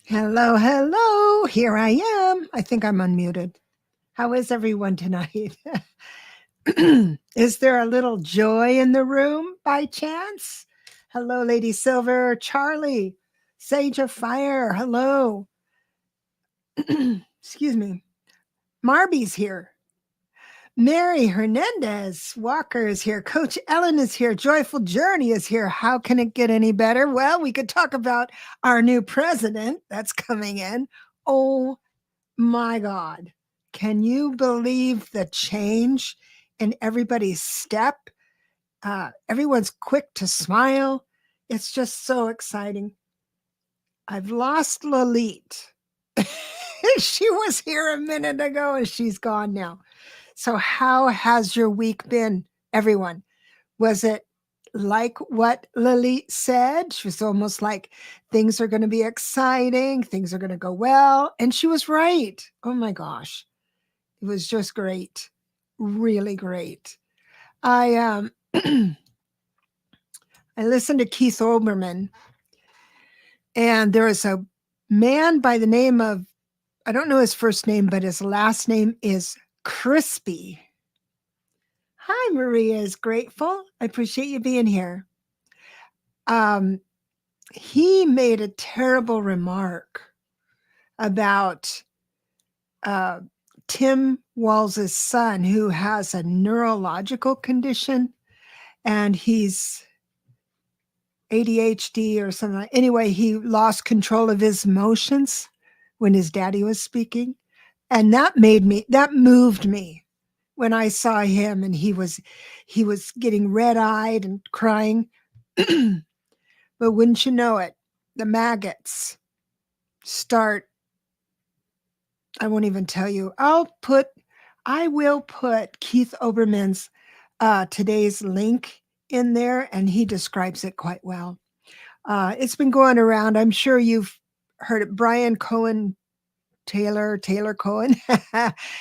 Hello, hello. Here I am. I think I'm unmuted. How is everyone tonight? Is there a little joy in the room by chance? Hello, Lady Silver, Charlie, Sage of Fire. Hello. Excuse me. Marby's here. Mary Hernandez Walker is here. Coach Ellen is here. Joyful Journey is here. How can it get any better? Well, we could talk about our new president that's coming in. Oh my God. Can you believe the change in everybody's step? Everyone's quick to smile. It's just so exciting. I've lost Lalit. She was here a minute ago and she's gone now. So, how has your week been, everyone? Was it like what Lalit said? She was almost like things are going to be exciting, things are going to go well. And she was right. Oh my gosh. It was just great. Really great. I I listened to Keith Olbermann, and there is a man by the name of, I don't know his first name, but his last name is Crispy. Hi, Maria is grateful. I appreciate you being here. He made a terrible remark about Tim Walz's son, who has a neurological condition, and he's ADHD or something. Anyway, he lost control of his emotions when his daddy was speaking. And that moved me when I saw him and he was getting red-eyed and crying. But wouldn't you know it, the maggots start. I won't even tell you. I will put Keith Olbermann's today's link in there, and he describes it quite well. It's been going around. I'm sure you've heard it. Brian Cohen Taylor Cohen.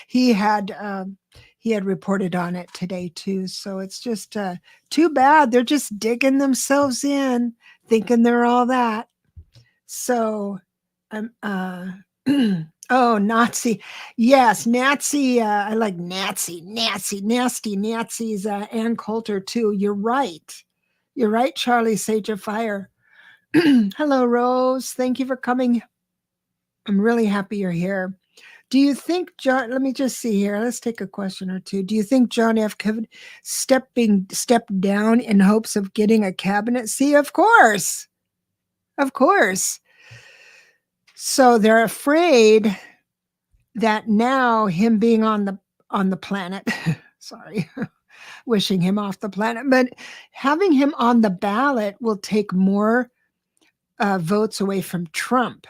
he had reported on it today too. So it's just too bad. They're just digging themselves in, thinking they're all that. So I'm oh, Nazi. Yes, Nazi. I like Nazi, nasty Nazis. Ann Coulter too. You're right. You're right, Charlie, Sage of Fire. Hello, Rose. Thank you for coming. I'm really happy you're here. Do you think John? Let me just see here. Let's take a question or two. Do you think John F. could step down in hopes of getting a cabinet seat? Of course, of course. So they're afraid that now him being on the planet, sorry, wishing him off the planet, but having him on the ballot will take more votes away from Trump.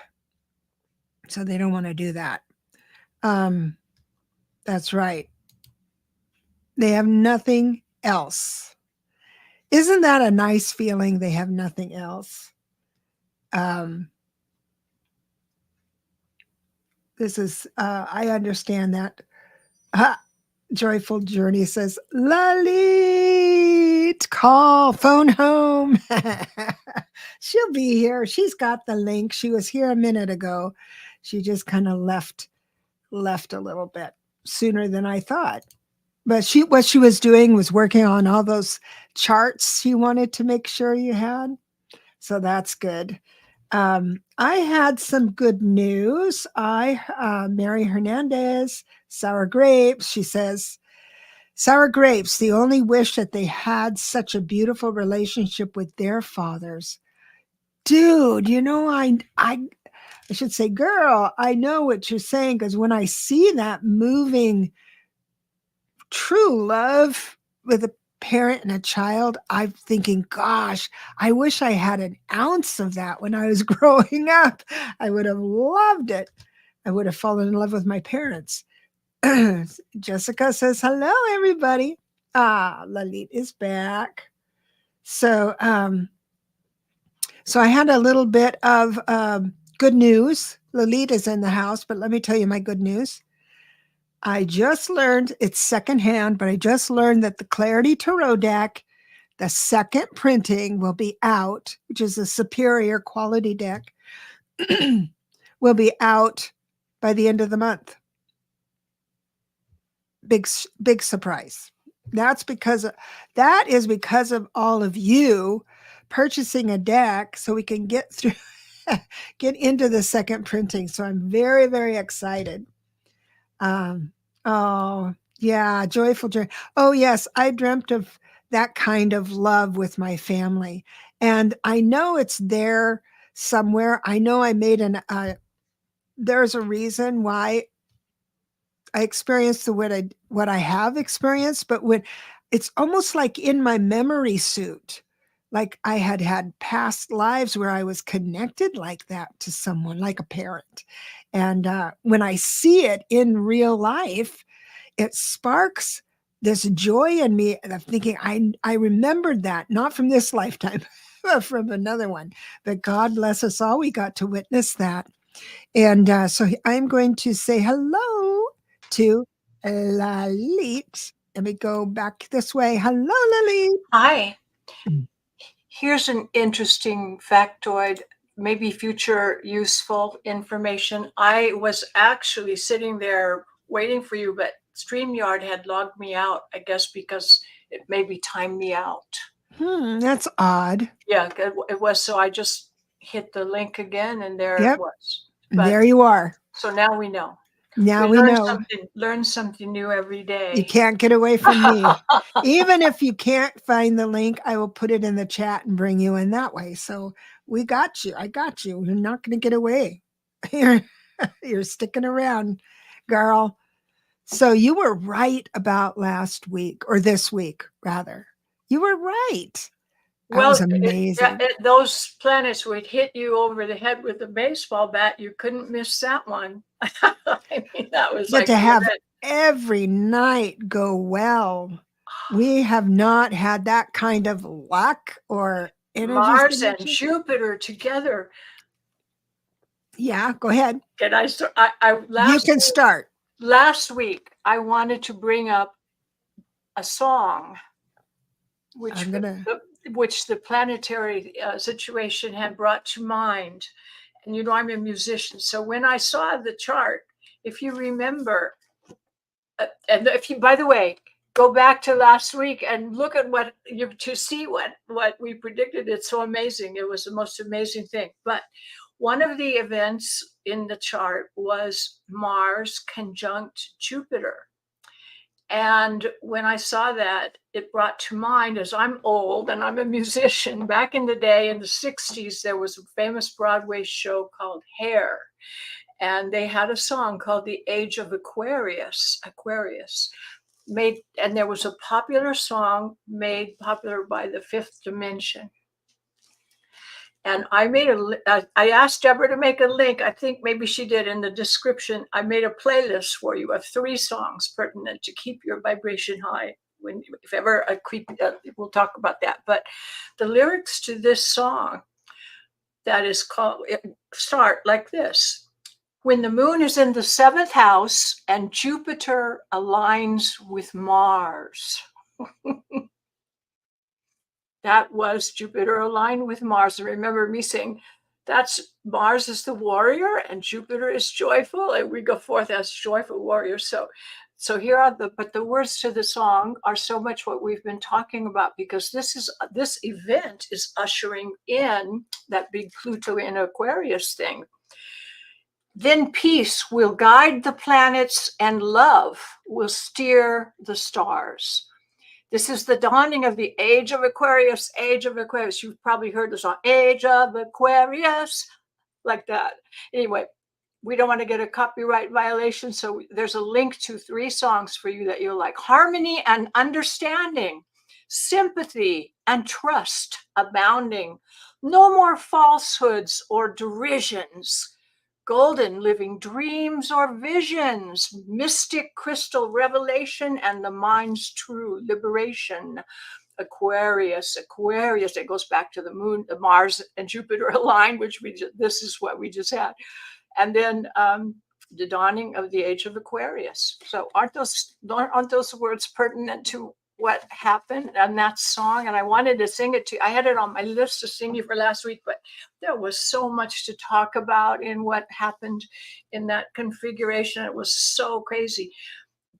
So they don't want to do that. That's right. They have nothing else. Isn't that a nice feeling? They have nothing else. This is, I understand that. Joyful Journey says, Lalit, call, phone home. She'll be here. She's got the link. She was here a minute ago. She just kind of left a little bit sooner than I thought. But what she was doing was working on all those charts she wanted to make sure you had. So that's good. I had some good news. Mary Hernandez, sour grapes. She says, sour grapes, the only wish that they had such a beautiful relationship with their fathers. Dude, I should say, girl, I know what you're saying, because when I see that moving true love with a parent and a child, I'm thinking, gosh, I wish I had an ounce of that when I was growing up. I would have loved it. I would have fallen in love with my parents. Jessica says, hello, everybody. Lalit is back. So I had a little bit of good news. Lalit is in the house, but let me tell you my good news. I just learned, it's secondhand, but I just learned that the Clarity Tarot deck, the second printing, will be out, which is a superior quality deck, will be out by the end of the month. Big surprise. That is because of all of you purchasing a deck so we can get through get into the second printing. So I'm very, very excited. Um, oh, yeah, joyful joy. Oh, yes, I dreamt of that kind of love with my family. And I know it's there somewhere. I know I made there's a reason why I experienced what I have experienced, but when it's almost like in my memory suit, like I had past lives where I was connected like that to someone, like a parent. And when I see it in real life, it sparks this joy in me of thinking I remembered that not from this lifetime, but from another one. But God bless us all, we got to witness that. And so I'm going to say hello to Lalit. Let me go back this way. Hello, Lalit. Hi. Here's an interesting factoid, maybe future useful information. I was actually sitting there waiting for you, but StreamYard had logged me out, I guess, because it maybe timed me out. That's odd. Yeah, it was. So I just hit the link again, and there Yep. it was. And But there you are. so now we know. Now we learn know. something new every day. You can't get away from me. Even if you can't find the link, I will put it in the chat and bring you in that way. So we got you. I got you. You're not going to get away. You're sticking around, girl. So you were right about last week, or this week, rather. You were right. That was amazing. Those planets would hit you over the head with a baseball bat. You couldn't miss that one. I mean, that was But like to have it. every night go well, we have not had that kind of luck or energy Mars and signature. Jupiter together. Yeah, go ahead. Can I start? You can start. Last week, I wanted to bring up a song, which I'm gonna. which the planetary situation had brought to mind. And you know, I'm a musician, so when I saw the chart, if you remember, and if you, by the way, go back to last week and look at what you to see what we predicted. It's so amazing. It was the most amazing thing. But one of the events in the chart was Mars conjunct Jupiter. And when I saw that, it brought to mind, as I'm old and I'm a musician, back in the day in the 60s, there was a famous Broadway show called Hair. And they had a song called The Age of Aquarius. Made, and there was a popular song made popular by the Fifth Dimension. And I asked Deborah to make a link. I think maybe she did in the description. I made a playlist for you of 3 songs pertinent to keep your vibration high. When, if ever a creep, we'll talk about that. But the lyrics to this song that is called, start like this. When the moon is in the 7th house and Jupiter aligns with Mars. That was Jupiter aligned with Mars. And remember me saying, that's Mars is the warrior and Jupiter is joyful, and we go forth as joyful warriors. So here are the words to the song are so much what we've been talking about, because this event is ushering in that big Pluto in Aquarius thing. Then peace will guide the planets and love will steer the stars. This is the dawning of the age of Aquarius, age of Aquarius. You've probably heard the song, Age of Aquarius, like that. Anyway, we don't want to get a copyright violation, so there's a link to 3 songs for you that you'll like. Harmony and understanding, sympathy and trust abounding. No more falsehoods or derisions. Golden living dreams or visions, mystic crystal revelation, and the mind's true liberation. Aquarius, it goes back to the moon, the Mars and Jupiter aligned, which this is what we just had. And then the dawning of the age of Aquarius. So aren't those words pertinent to what happened on that song, and I wanted to sing it to you. I had it on my list to sing you for last week, but there was so much to talk about in what happened in that configuration. It was so crazy.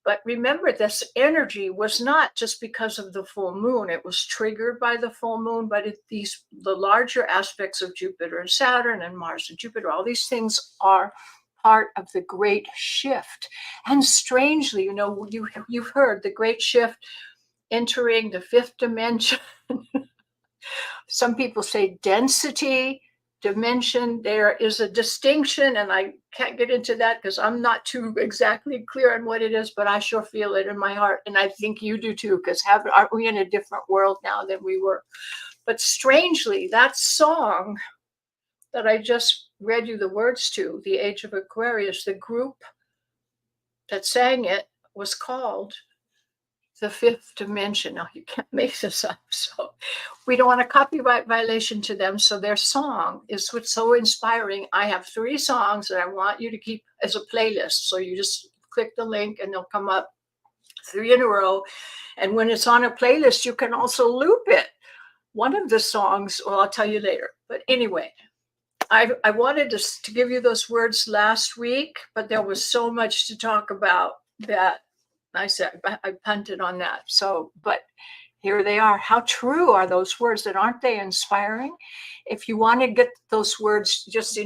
But remember, this energy was not just because of the full moon. It was triggered by the full moon, but the larger aspects of Jupiter and Saturn and Mars and Jupiter, all these things are part of the great shift. And strangely, you've heard the great shift entering the fifth dimension. Some people say density, dimension. There is a distinction, and I can't get into that because I'm not too exactly clear on what it is, but I sure feel it in my heart. And I think you do too, because aren't we in a different world now than we were? But strangely, that song that I just read you the words to, The Age of Aquarius, the group that sang it was called The Fifth Dimension. Now, you can't make this up. So we don't want a copyright violation to them. So their song is what's so inspiring. I have 3 songs that I want you to keep as a playlist. So you just click the link and they'll come up 3 in a row. And when it's on a playlist, you can also loop it. One of the songs, well, I'll tell you later. But anyway, I wanted to give you those words last week, but there was so much to talk about that I said I punted on that. So, but here they are. How true are those words? And aren't they inspiring? If you want to get those words, just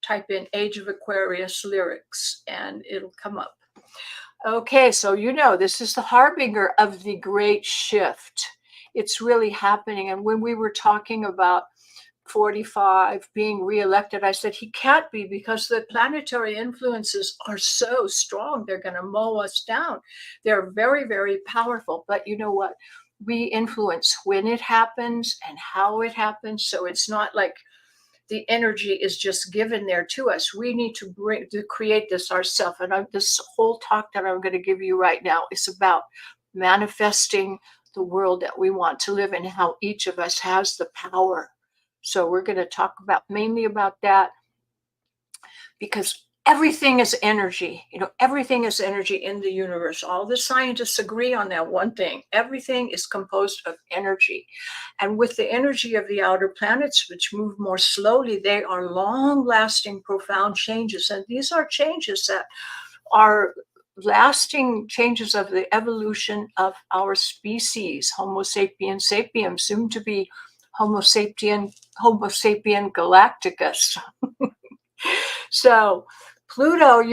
type in Age of Aquarius lyrics and it'll come up. Okay, so this is the harbinger of the great shift. It's really happening. And when we were talking about 45 being reelected, I said he can't be because the planetary influences are so strong. They're going to mow us down. They're very, very powerful. But you know what? We influence when it happens and how it happens. So it's not like the energy is just given there to us. We need to create this ourselves. And this whole talk that I'm going to give you right now is about manifesting the world that we want to live in, how each of us has the power. So we're going to talk mainly about that, because everything is energy. Everything is energy in the universe. All the scientists agree on that one thing. Everything is composed of energy. And with the energy of the outer planets, which move more slowly, they are long-lasting, profound changes. And these are changes that are lasting changes of the evolution of our species, Homo sapiens sapiens, soon to be Homo sapien galacticus. So Pluto,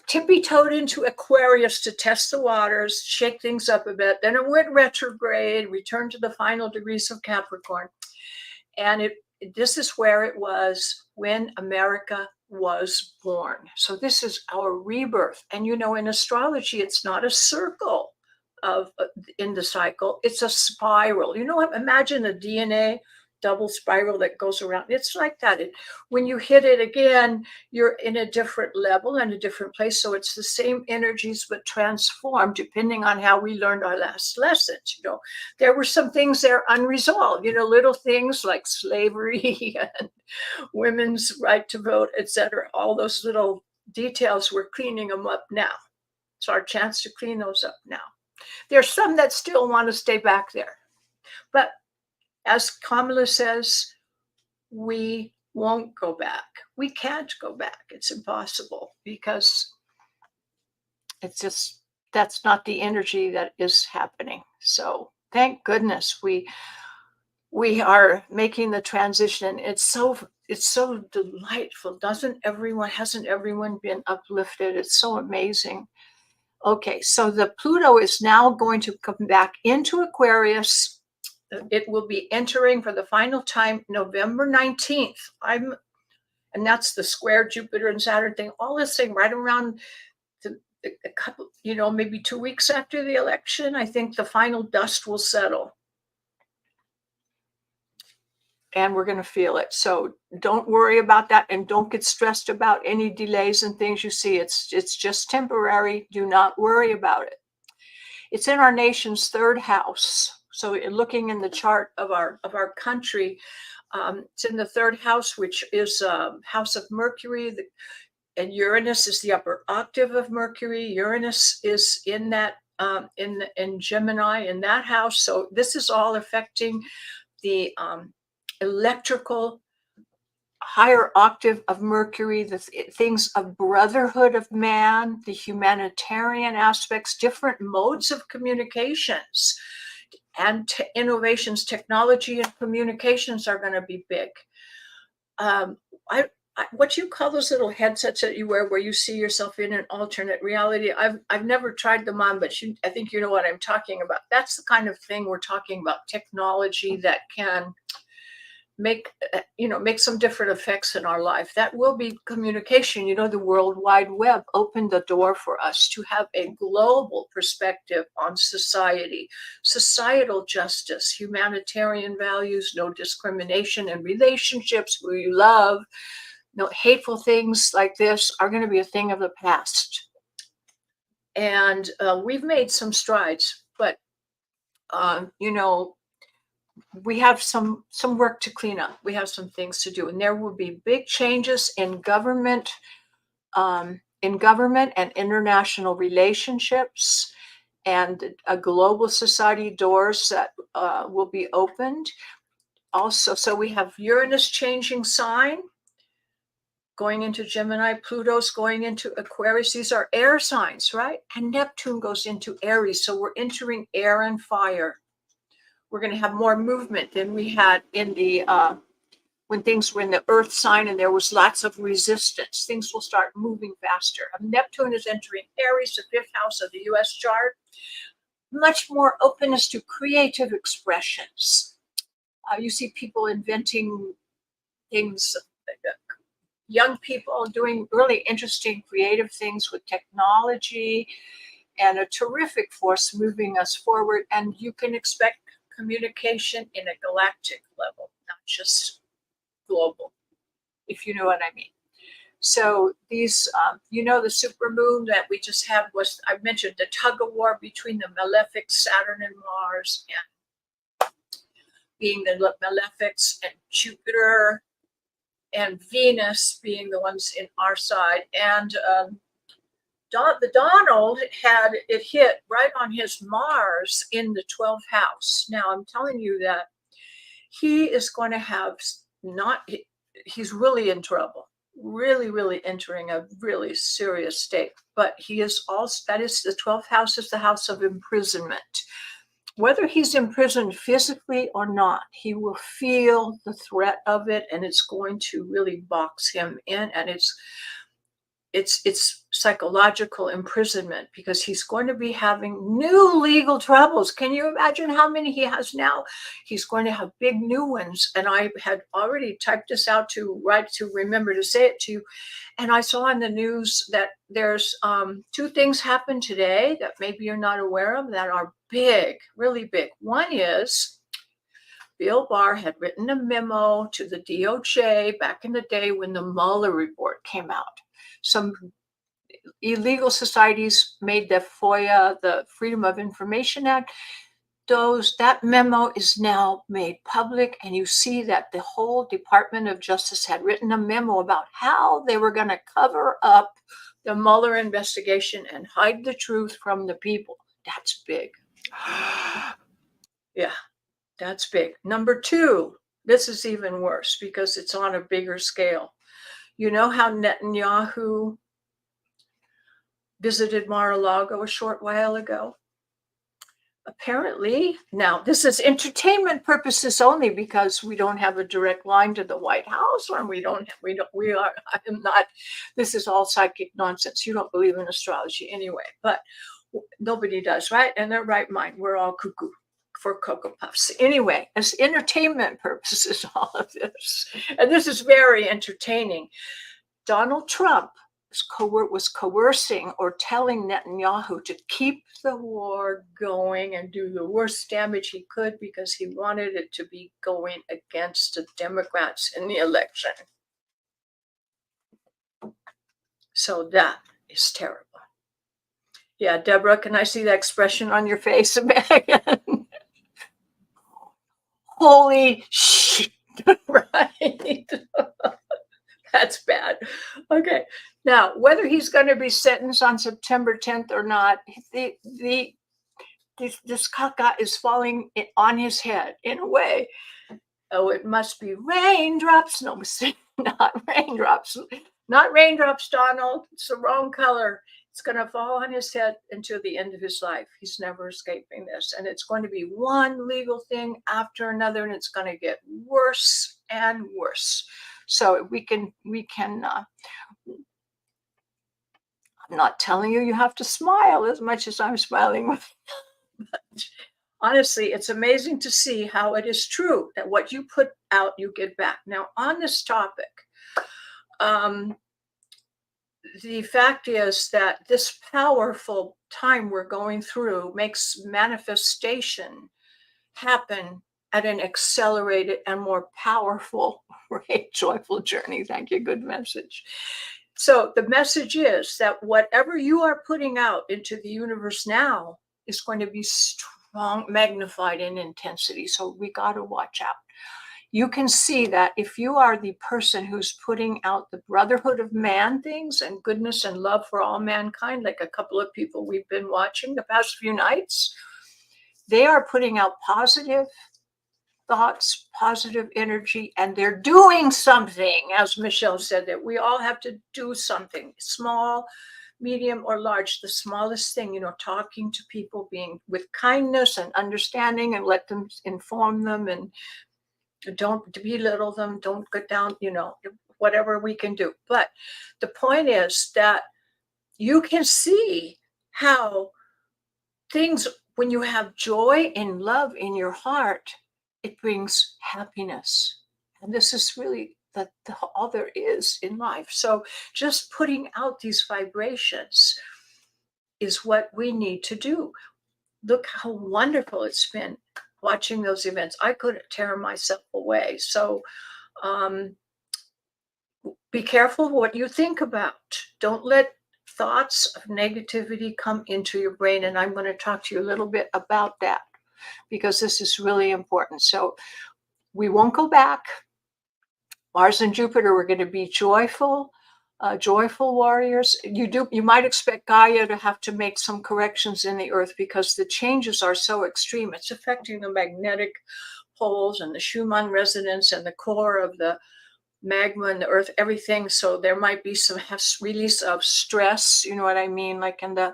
tippy-toed into Aquarius to test the waters, shake things up a bit. Then it went retrograde, returned to the final degrees of Capricorn. And this is where it was when America was born. So this is our rebirth. And in astrology, it's not a circle in the cycle, it's a spiral. Imagine a DNA double spiral that goes around. It's like that. When you hit it again, you're in a different level and a different place. So it's the same energies, but transformed depending on how we learned our last lessons. There were some things there unresolved, little things like slavery and women's right to vote, etc. All those little details, we're cleaning them up now. It's our chance to clean those up now. There's some that still want to stay back there. But as Kamala says, we won't go back. We can't go back. It's impossible because that's not the energy that is happening. So thank goodness we are making the transition. It's so delightful. Hasn't everyone been uplifted? It's so amazing. Okay, so the Pluto is now going to come back into Aquarius. It will be entering for the final time November 19th. And that's the square Jupiter and Saturn thing. All this thing right around a couple, maybe 2 weeks after the election. I think the final dust will settle. And we're going to feel it. So don't worry about that, and don't get stressed about any delays and things you see. It's just temporary. Do not worry about it. It's in our nation's 3rd house. So looking in the chart of our country, it's in the 3rd house, which is house of Mercury, and Uranus is the upper octave of Mercury. Uranus is in that in Gemini in that house. So this is all affecting the electrical higher octave of Mercury, the things of brotherhood of man, the humanitarian aspects, different modes of communications, and innovations. Technology and communications are going to be big. What you call those little headsets that you wear where you see yourself in an alternate reality? I've never tried them on, but I think you know what I'm talking about. That's the kind of thing we're talking about, technology that can make some different effects in our life. That will be communication. The World Wide Web opened the door for us to have a global perspective on society, societal justice, humanitarian values, no discrimination in relationships, who you love. No hateful things like this are going to be a thing of the past. And we've made some strides, but we have some work to clean up. We have some things to do, and there will be big changes in government and international relationships, and a global society doors that will be opened. Also, so we have Uranus changing sign, going into Gemini, Pluto's going into Aquarius. These are air signs, right? And Neptune goes into Aries. So we're entering air and fire. We're going to have more movement than we had in the when things were in the Earth sign and there was lots of resistance. Things will start moving faster. Neptune is entering Aries, the 5th house of the U.S. chart. Much more openness to creative expressions. You see people inventing things, young people doing really interesting creative things with technology, and a terrific force moving us forward. And you can expect communication in a galactic level, not just global, if you know what I mean. So these, the supermoon that we just had was, I mentioned, the tug of war between the malefic Saturn and Mars, and being the malefics, and Jupiter and Venus being the ones in our side. And the Donald had it hit right on his Mars in the 12th house. Now, I'm telling you that he is going to have he's really in trouble, really, really entering a really serious state. But he is also, that is, the 12th house is the house of imprisonment. Whether he's imprisoned physically or not, he will feel the threat of it, and it's going to really box him in. And it's psychological imprisonment, because he's going to be having new legal troubles. Can you imagine how many he has now? He's going to have big new ones. And I had already typed this out to remember to say it to you. And I saw in the news that there's 2 things happened today that maybe you're not aware of that are big, really big. One is Bill Barr had written a memo to the DOJ back in the day when the Mueller report came out. Some illegal societies made the FOIA, the Freedom of Information Act. That memo is now made public, and you see that the whole Department of Justice had written a memo about how they were going to cover up the Mueller investigation and hide the truth from the people. That's big. Yeah, that's big. Number 2, this is even worse because it's on a bigger scale. You know how Netanyahu visited Mar-a-Lago a short while ago? Apparently, now this is entertainment purposes only, because we don't have a direct line to the White House, or this is all psychic nonsense. You don't believe in astrology anyway, but nobody does, right? In their right mind, we're all cuckoo for Cocoa Puffs. Anyway, as entertainment purposes, all of this, and this is very entertaining. Donald Trump was coercing or telling Netanyahu to keep the war going and do the worst damage he could, because he wanted it to be going against the Democrats in the election. So that is terrible. Yeah, Deborah, can I see that expression on your face again? Holy shit, right? That's bad. Okay. Now, whether he's going to be sentenced on September 10th or not, the this caca is falling on his head in a way. Oh, it must be raindrops. No, not raindrops. Not raindrops, Donald. It's the wrong color. It's going to fall on his head until the end of his life. He's never escaping this. And it's going to be one legal thing after another, and it's going to get worse and worse. So I'm not telling you have to smile as much as I'm smiling with. But honestly, it's amazing to see how it is true that what you put out, you get back. Now, on this topic, the fact is that this powerful time we're going through makes manifestation happen at an accelerated and more powerful, joyful journey. Thank you. Good message. So the message is that whatever you are putting out into the universe now is going to be strong, magnified in intensity. So we got to watch out. You can see that if you are the person who's putting out the brotherhood of man things and goodness and love for all mankind, like a couple of people we've been watching the past few nights, they are putting out positive thoughts, positive energy, and they're doing something. As Michelle said, that we all have to do something, small, medium, or large. The smallest thing, talking to people, being with kindness and understanding, and let them inform them, and don't belittle them, don't get down, whatever we can do. But the point is that you can see how things, when you have joy and love in your heart, it brings happiness. And this is really all there is in life. So just putting out these vibrations is what we need to do. Look how wonderful it's been watching those events. I couldn't tear myself away. So be careful what you think about. Don't let thoughts of negativity come into your brain. And I'm going to talk to you a little bit about that because this is really important. So we won't go back. Mars and Jupiter, we're going to be joyful warriors. You might expect Gaia to have to make some corrections in the earth because the changes are so extreme. It's affecting the magnetic poles and the Schumann resonance and the core of the magma and the earth, everything. So there might be some release of stress, you know what I mean? Like in the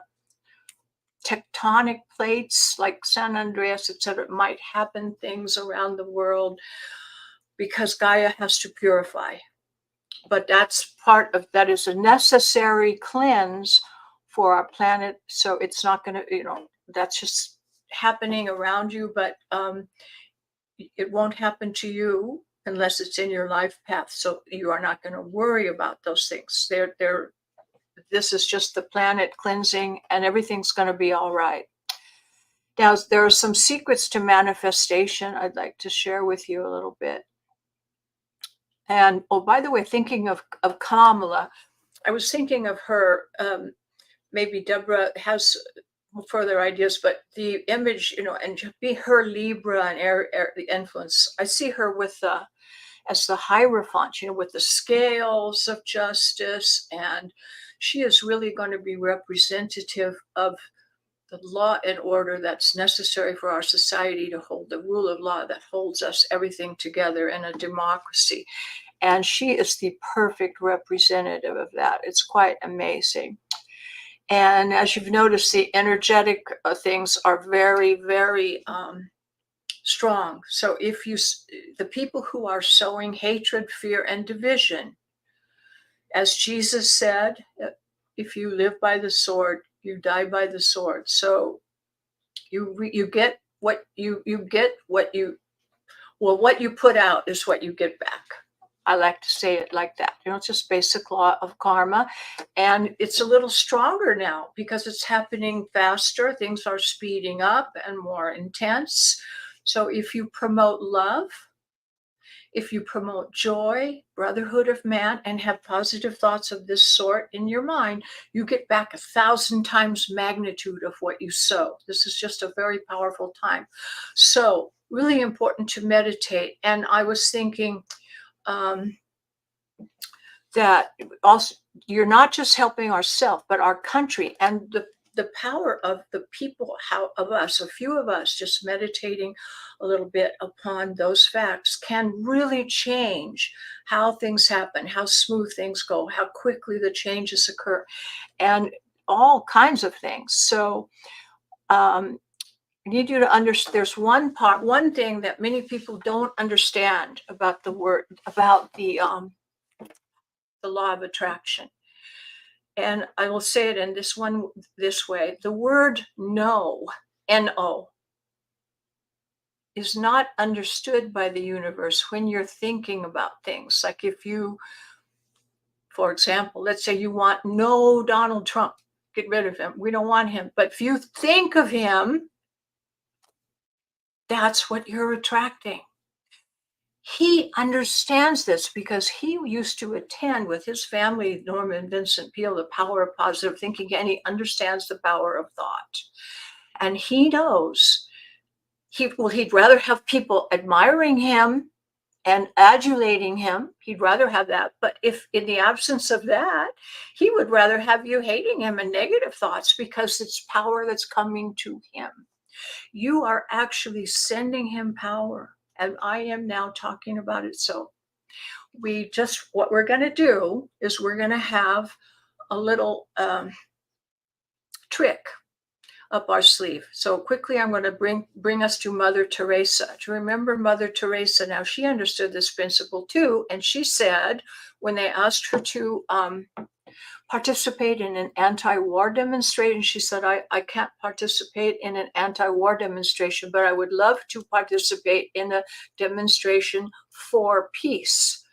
tectonic plates, like San Andreas, etc., might happen things around the world because Gaia has to purify. But that's that is a necessary cleanse for our planet. So it's not going to, that's just happening around you, but it won't happen to you unless it's in your life path. So you are not going to worry about those things. This is just the planet cleansing, and everything's going to be all right. Now, there are some secrets to manifestation I'd like to share with you a little bit. And, by the way, thinking of Kamala, I was thinking of her. Maybe Debra has further ideas, but the image, and be her Libra and air the influence. I see her with as the Hierophant, with the scales of justice, and she is really going to be representative of the law and order that's necessary for our society to hold the rule of law that holds us everything together in a democracy. And she is the perfect representative of that. It's quite amazing. And as you've noticed, the energetic things are very, very strong. So the people who are sowing hatred, fear, and division, as Jesus said, if you live by the sword, you die by the sword. So you get what you put out is what you get back. I like to say it like that. It's just basic law of karma. And it's a little stronger now because it's happening faster. Things are speeding up and more intense. So if you promote love, if you promote joy, brotherhood of man, and have positive thoughts of this sort in your mind, you get back 1,000 times magnitude of what you sow. This is just a very powerful time. So really important to meditate. And I was thinking, that also you're not just helping ourselves, but our country and the power of the people, how of us, a few of us just meditating a little bit upon those facts can really change how things happen, how smooth things go, how quickly the changes occur, and all kinds of things. So I need you to understand there's one thing that many people don't understand about the law of attraction. And I will say it in this way. The word no, N-O, is not understood by the universe when you're thinking about things. Like if you, for example, let's say you want no Donald Trump, get rid of him. We don't want him. But if you think of him, that's what you're attracting. He understands this because he used to attend with his family, Norman Vincent Peale, the power of positive thinking, and he understands the power of thought. And he knows he'd rather have people admiring him and adulating him. He'd rather have that. But if in the absence of that, he would rather have you hating him and negative thoughts because it's power that's coming to him. You are actually sending him power. And I am now talking about it. So what we're going to do is we're going to have a little trick up our sleeve. So quickly, I'm going to bring us to Mother Teresa. Do you remember Mother Teresa? Now, she understood this principle too. And she said, when they asked her to participate in an anti-war demonstration, she said, I can't participate in an anti-war demonstration, but I would love to participate in a demonstration for peace.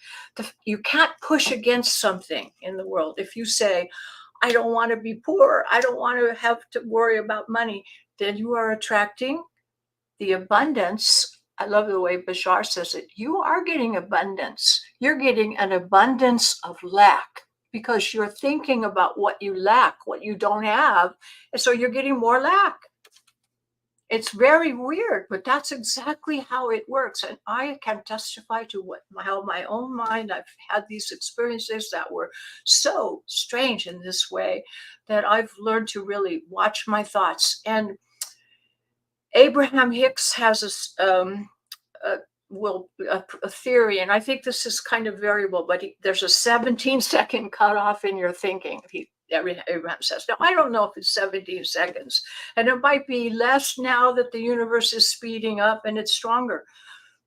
You can't push against something in the world. If you say, I don't want to be poor, I don't want to have to worry about money, then you are attracting the abundance. I love the way Bashar says it. You are getting abundance. You're getting an abundance of lack because you're thinking about what you lack, what you don't have. And so you're getting more lack. It's very weird, but that's exactly how it works. And I can testify to how my own mind, I've had these experiences that were so strange in this way that I've learned to really watch my thoughts. And Abraham Hicks has a theory, and I think this is kind of variable, but there's a 17-second cutoff in your thinking. Abraham says. Now, I don't know if it's 17 seconds, and it might be less now that the universe is speeding up and it's stronger.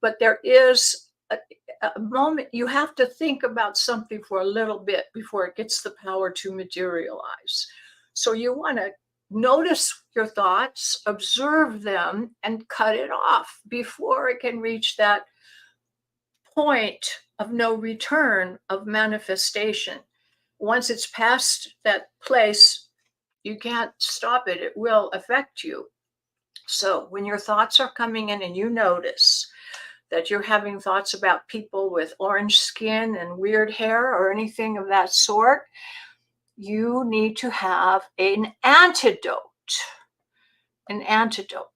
But there is a moment you have to think about something for a little bit before it gets the power to materialize. So you want to notice your thoughts, observe them, and cut it off before it can reach that point of no return of manifestation. Once it's past that place, you can't stop it. It will affect you. So when your thoughts are coming in and you notice that you're having thoughts about people with orange skin and weird hair or anything of that sort, you need to have an antidote. An antidote.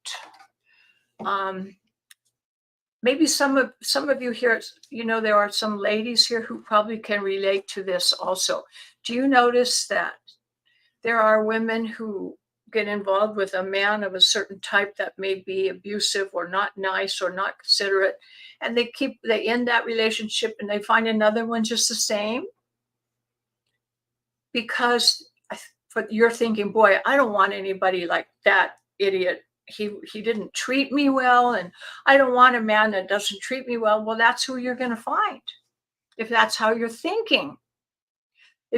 Maybe some of you here, there are some ladies here who probably can relate to this also. Do you notice that there are women who get involved with a man of a certain type that may be abusive or not nice or not considerate, and they end that relationship and they find another one just the same? Because you're thinking, boy, I don't want anybody like that idiot. He didn't treat me well, and I don't want a man that doesn't treat me well. Well, that's who you're going to find if that's how you're thinking.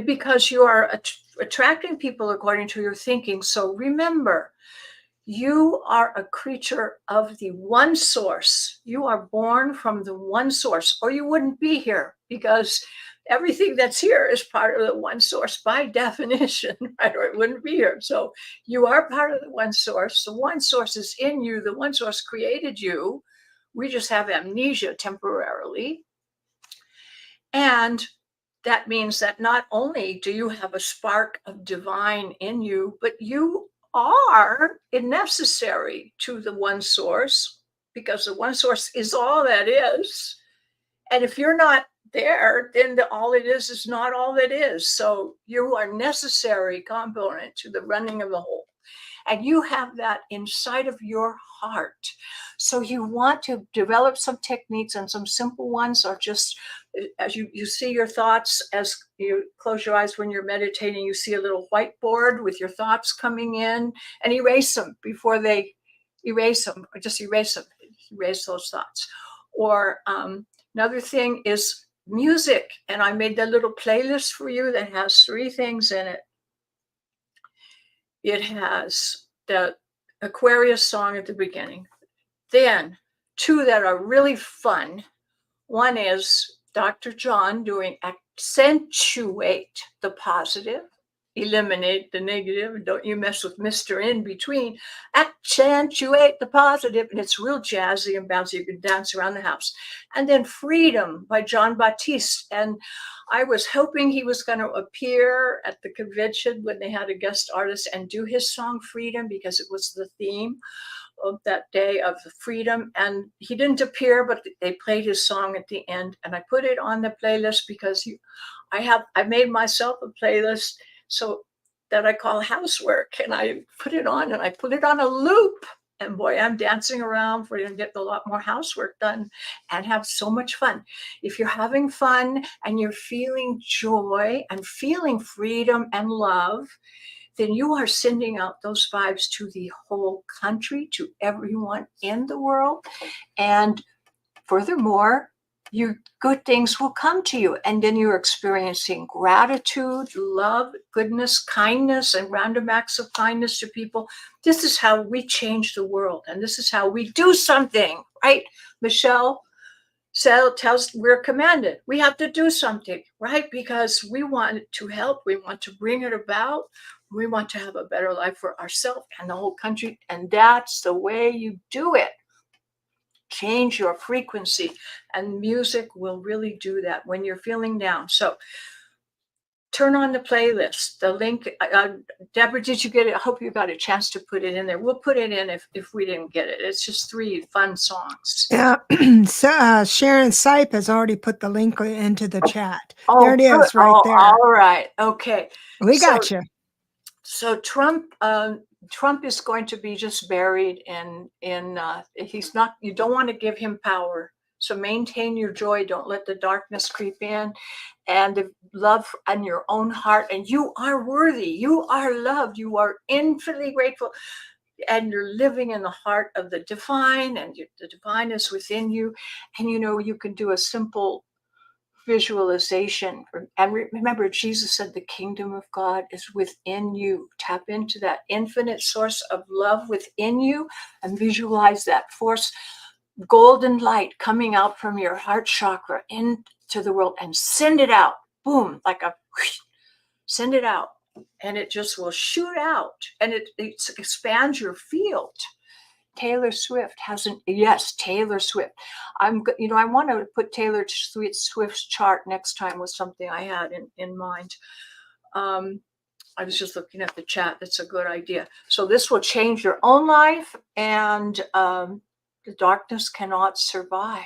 Because you are attracting people according to your thinking. So remember, you are a creature of the one source. You are born from the one source, or you wouldn't be here, because everything that's here is part of the one source by definition, right? Or it wouldn't be here. So you are part of the one source. The one source is in you. The one source created you. We just have amnesia temporarily. And that means that not only do you have a spark of divine in you, but you are necessary to the one source, because the one source is all that is. And if you're not there, then all it is not all that is. So you are a necessary component to the running of the whole And you have that inside of your heart. So you want to develop some techniques, and some simple ones are just as you see your thoughts, as you close your eyes when you're meditating, you see a little whiteboard with your thoughts coming in, and erase them before they erase them, or just erase them, erase those thoughts. Or another thing is music. And I made that little playlist for you that has 3 things in it. It has the Aquarius song at the beginning. Then 2 that are really fun. One is Dr. John doing accentuate the positive, eliminate the negative, and don't you mess with Mr. In between. Accentuate the positive, and it's real jazzy and bouncy. You can dance around the house. And then Freedom by John Baptiste. And I was hoping he was going to appear at the convention when they had a guest artist and do his song Freedom, because it was the theme of that day of the freedom. And he didn't appear, but they played his song at the end, and I put it on the playlist because I made myself a playlist so that I call housework, and I put it on, and I put it on a loop, and boy, I'm dancing around for to get a lot more housework done and have so much fun. If you're having fun and you're feeling joy and feeling freedom and love, then you are sending out those vibes to the whole country, to everyone in the world. And furthermore, your good things will come to you. And then you're experiencing gratitude, love, goodness, kindness, and random acts of kindness to people. This is how we change the world. And this is how we do something, right? Michelle tells we're commanded. We have to do something, right? Because we want to help. We want to bring it about. We want to have a better life for ourselves and the whole country. And that's the way you do it. Change your frequency, and music will really do that when you're feeling down. So turn on the playlist. The link, Deborah, did you get it? I hope you got a chance to put it in there. We'll put it in if we didn't get it. It's just 3 fun songs. Yeah. So, Sharon Sipe has already put the link into the chat. Oh, there it is, right there. All right. Okay. We got you. So Trump is going to be just buried in he's not, you don't want to give him power. So maintain your joy. Don't let the darkness creep in, and the love in your own heart. And you are worthy. You are loved. You are infinitely grateful. And you're living in the heart of the divine, and the divine is within you. And you can do a simple visualization. And remember, Jesus said the kingdom of God is within you. Tap into that infinite source of love within you and visualize that force, golden light coming out from your heart chakra into the world, and send it out. Boom, like a whoosh, send it out, and it just will shoot out, and it expands your field. Taylor Swift Taylor Swift. I want to put Taylor Swift's chart next time with something I had in mind. I was just looking at the chat. That's a good idea. So this will change your own life, and the darkness cannot survive.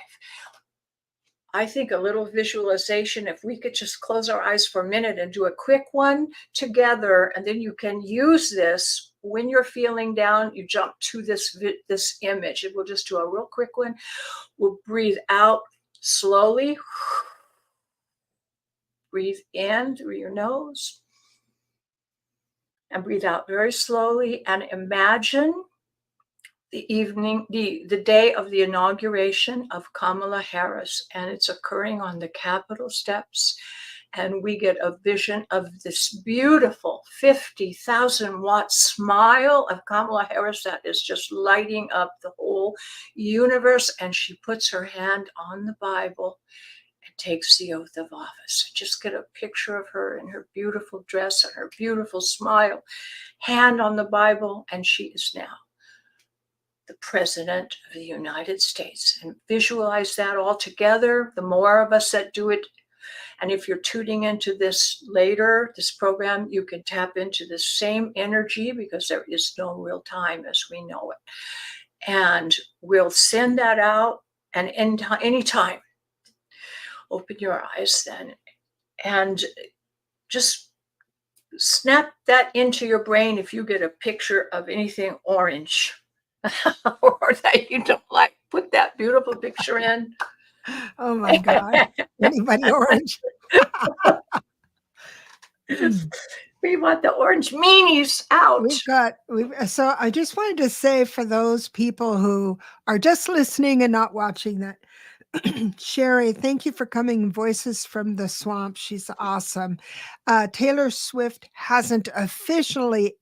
I think a little visualization, if we could just close our eyes for a minute and do a quick one together, and then you can use this when you're feeling down, you jump to this image. We'll just do a real quick one. We'll breathe out slowly. Breathe in through your nose. And breathe out very slowly, and imagine the day of the inauguration of Kamala Harris, and it's occurring on the Capitol steps. And we get a vision of this beautiful 50,000 watt smile of Kamala Harris that is just lighting up the whole universe. And she puts her hand on the Bible and takes the oath of office. Just get a picture of her in her beautiful dress and her beautiful smile, hand on the Bible, and she is now the President of the United States. And visualize that all together. The more of us that do it, and if you're tuning into this later, this program, you can tap into the same energy, because there is no real time as we know it. And we'll send that out, and anytime, open your eyes then, and just snap that into your brain if you get a picture of anything orange or that you don't like. Put that beautiful picture in. Oh my God. Anybody orange? We want the orange meanies out. So I just wanted to say for those people who are just listening and not watching that, Sherry, thank you for coming. Voices from the Swamp. She's awesome. Taylor Swift hasn't officially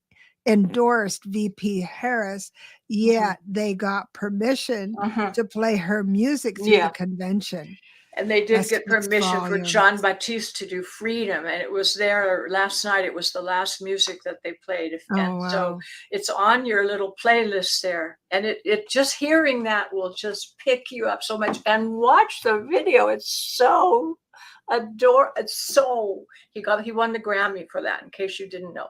endorsed VP Harris, yet they got permission to play her music through the convention. And they did That get speaks permission for volumes. John Baptiste to do Freedom. And it was there last night. It was the last music that they played. And so it's on your little playlist there. And it just hearing that will just pick you up so much. And watch the video. It's so he won the Grammy for that, in case you didn't know.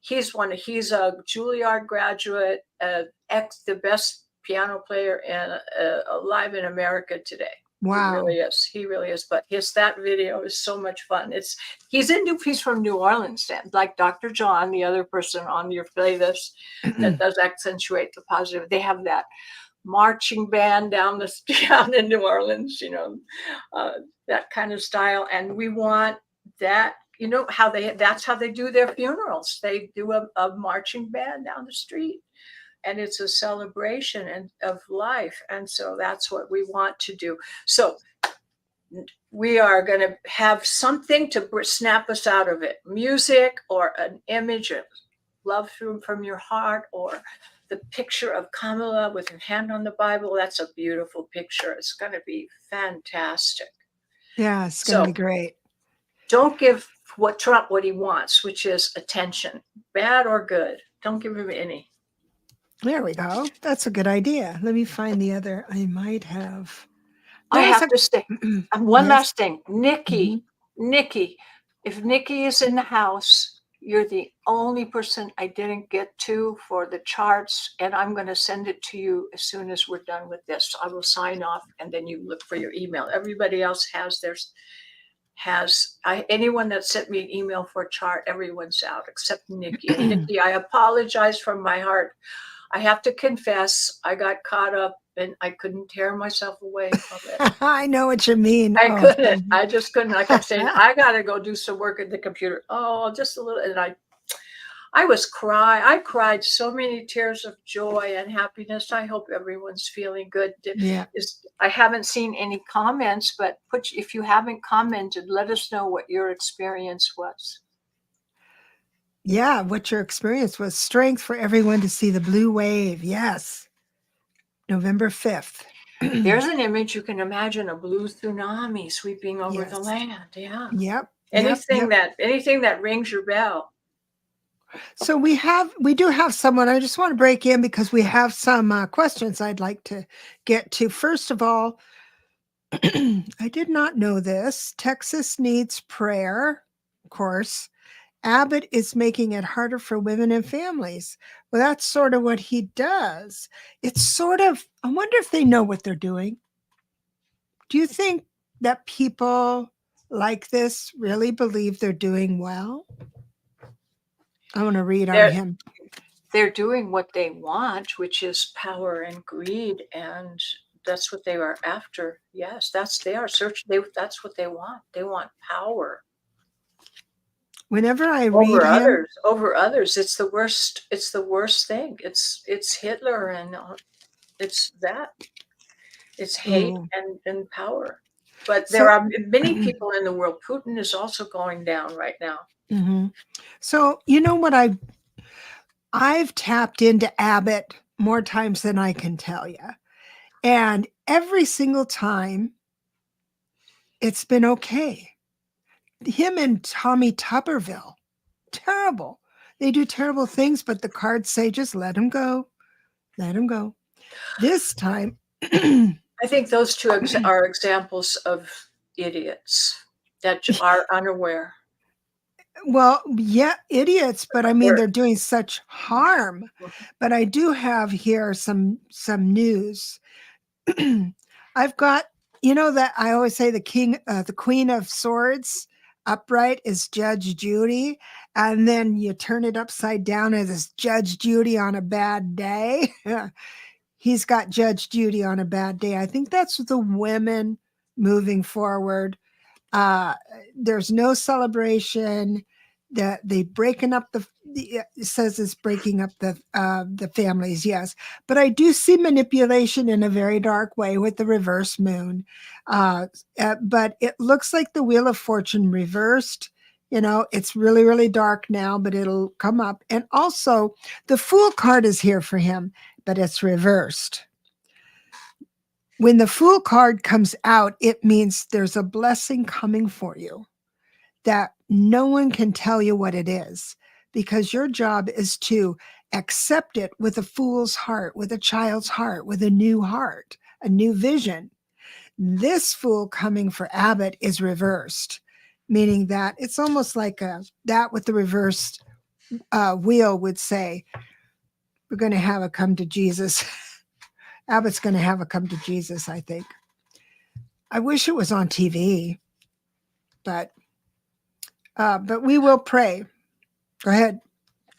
He's a Juilliard graduate, the best piano player alive in America today. Wow. He really is. But that video is so much fun. He's from New Orleans, like Dr. John, the other person on your playlist that does accentuate the positive. They have that marching band down in New Orleans, that kind of style. And we want that, that's how they do their funerals. They do a marching band down the street. And it's a celebration of life. And so that's what we want to do. So we are going to have something to snap us out of it. Music or an image of love from your heart, or the picture of Kamala with her hand on the Bible. That's a beautiful picture. It's going to be fantastic. Yeah, it's going to be great. Don't give Trump what he wants, which is attention, bad or good. Don't give him any. There we go. That's a good idea. Let me find the other. I might have. I have to say one last thing. Nikki, if Nikki is in the house, you're the only person I didn't get to for the charts, and I'm going to send it to you as soon as we're done with this. I will sign off, and then you look for your email. Everybody else has theirs. Anyone that sent me an email for a chart, everyone's out except Nikki. And Nikki, I apologize from my heart. I have to confess, I got caught up and I couldn't tear myself away from it. I know what you mean. I couldn't. I just couldn't. I kept saying, I got to go do some work at the computer. Oh, just a little. And I cried so many tears of joy and happiness. I hope everyone's feeling good. Yeah. I haven't seen any comments, but if you haven't commented, let us know what your experience was. Yeah, what your experience was. Strength for everyone to see the blue wave. Yes. November 5th. There's an image. You can imagine a blue tsunami sweeping over the land. Yeah. Yep. Anything that rings your bell. So we do have someone. I just want to break in because we have some questions I'd like to get to. First of all, I did not know this. Texas needs prayer, of course. Abbott is making it harder for women and families. Well, that's sort of what he does. It's sort of, I wonder if they know what they're doing. Do you think that people like this really believe they're doing well? I want to read on him. They're doing what they want, which is power and greed, and that's what they are after. Yes, that's what they want. They want power. Whenever I read over others, it's the worst. It's the worst thing. It's Hitler, and it's that. It's hate and power. But there are many people in the world. Putin is also going down right now. Mm-hmm. So you know what I've tapped into Abbott more times than I can tell you, and every single time, it's been okay. Him and Tommy Tuberville, terrible. They do terrible things, but the cards say just let him go. Let him go. This time, I think those two are examples of idiots that are unaware. Well, yeah, idiots, but I mean they're doing such harm. But I do have here some news. I've got, that I always say the Queen of Swords. upright is Judge Judy, and then you turn it upside down as it's Judge Judy on a bad day. He's got Judge Judy on a bad day. I think that's the women moving forward. There's no celebration. That they breaking up it says it's breaking up the families, yes, but I do see manipulation in a very dark way with the reverse moon. But it looks like the Wheel of Fortune reversed. It's really, really dark now, but it'll come up. And also, the Fool card is here for him, but it's reversed. When the Fool card comes out, it means there's a blessing coming for you that no one can tell you what it is, because your job is to accept it with a fool's heart, with a child's heart, with a new heart, a new vision. This Fool coming for Abbott is reversed, meaning that it's almost like that with the reversed wheel would say, we're going to have a come to Jesus. Abbott's going to have a come to Jesus, I think. I wish it was on TV, but we will pray. Go ahead.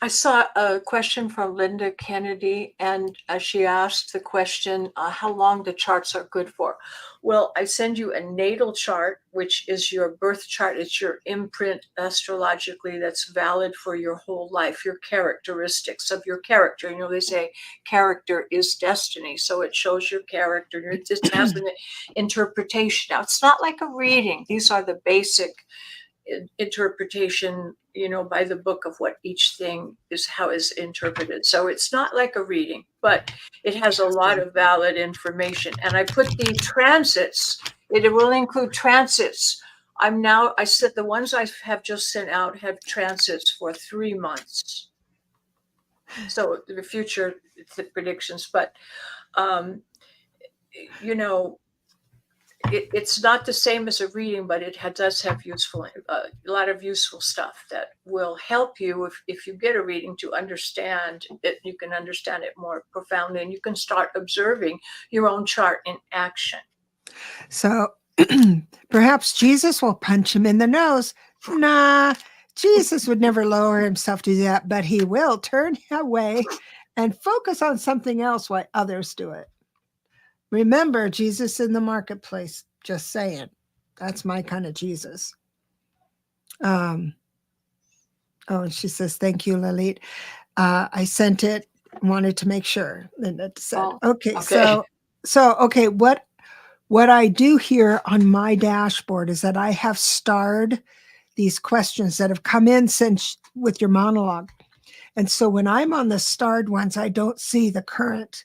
I saw a question from Linda Kennedy, and she asked the question, how long the charts are good for. Well, I send you a natal chart, which is your birth chart. It's your imprint astrologically that's valid for your whole life, your characteristics of your character. They say character is destiny. So it shows your character. It just has an interpretation. Now, it's not like a reading. These are the basic interpretation, by the book of what each thing is, how is interpreted. So it's not like a reading, but it has a lot of valid information. And I put the transits, it will include transits. I said the ones I have just sent out have transits for 3 months. So the future, the predictions, but, it's not the same as a reading, but it does have a lot of useful stuff that will help you if you get a reading to understand it. You can understand it more profoundly, and you can start observing your own chart in action. So perhaps Jesus will punch him in the nose. Nah, Jesus would never lower himself to that, but he will turn away and focus on something else while others do it. Remember, Jesus in the marketplace, just saying. That's my kind of Jesus. And she says, thank you, Lalit. I sent it, wanted to make sure. Linda said, okay. So what I do here on my dashboard is that I have starred these questions that have come in since with your monologue. And so when I'm on the starred ones, I don't see the current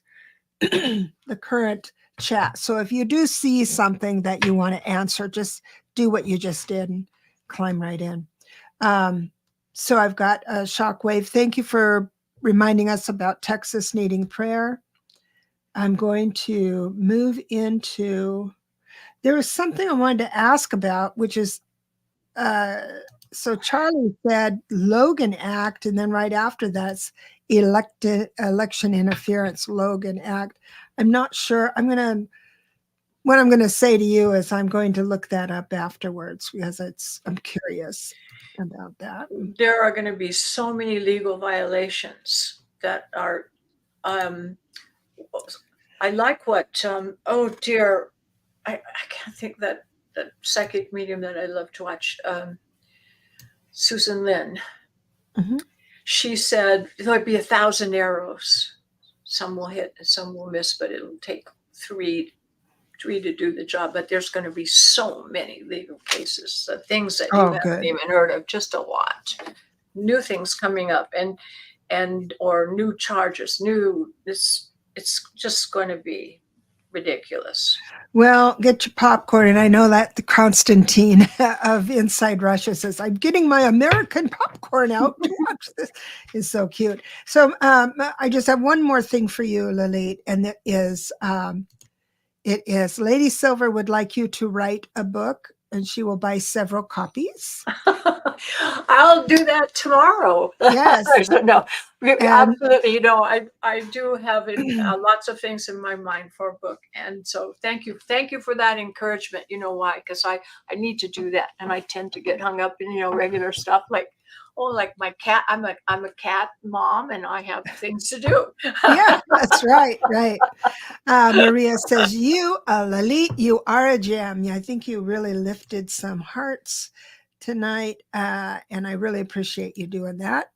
chat. So if you do see something that you want to answer, just do what you just did and climb right in. So I've got a Shockwave. Thank you for reminding us about Texas needing prayer. I'm going to move into, there was something I wanted to ask about, which is, so Charlie said Logan Act, and then right after that's election interference, Logan Act. I'm not sure. What I'm going to say to you is I'm going to look that up afterwards because I'm curious about that. There are going to be so many legal violations that are, I like what, oh dear, I can't think that psychic medium that I love to watch, Susan Lin. Mm-hmm. She said there'll be 1,000 arrows. Some will hit and some will miss, but it'll take three to do the job. But there's going to be so many legal cases, things that you haven't even heard of, just a lot. New things coming up or new charges, it's just going to be ridiculous. Well, get your popcorn. And I know that the Constantine of Inside Russia says, I'm getting my American popcorn out to watch this. It's so cute. So I just have one more thing for you, Lalit, and it is Lady Silver would like you to write a book and she will buy several copies. I'll do that tomorrow. Yes. No, And absolutely. I do have lots of things in my mind for a book, and so thank you for that encouragement. You know why? Because I need to do that, and I tend to get hung up in regular stuff like like my cat. I'm a cat mom, and I have things to do. yeah, that's right. Right. Maria says, Lalit, you are a gem. I think you really lifted some hearts tonight. And I really appreciate you doing that.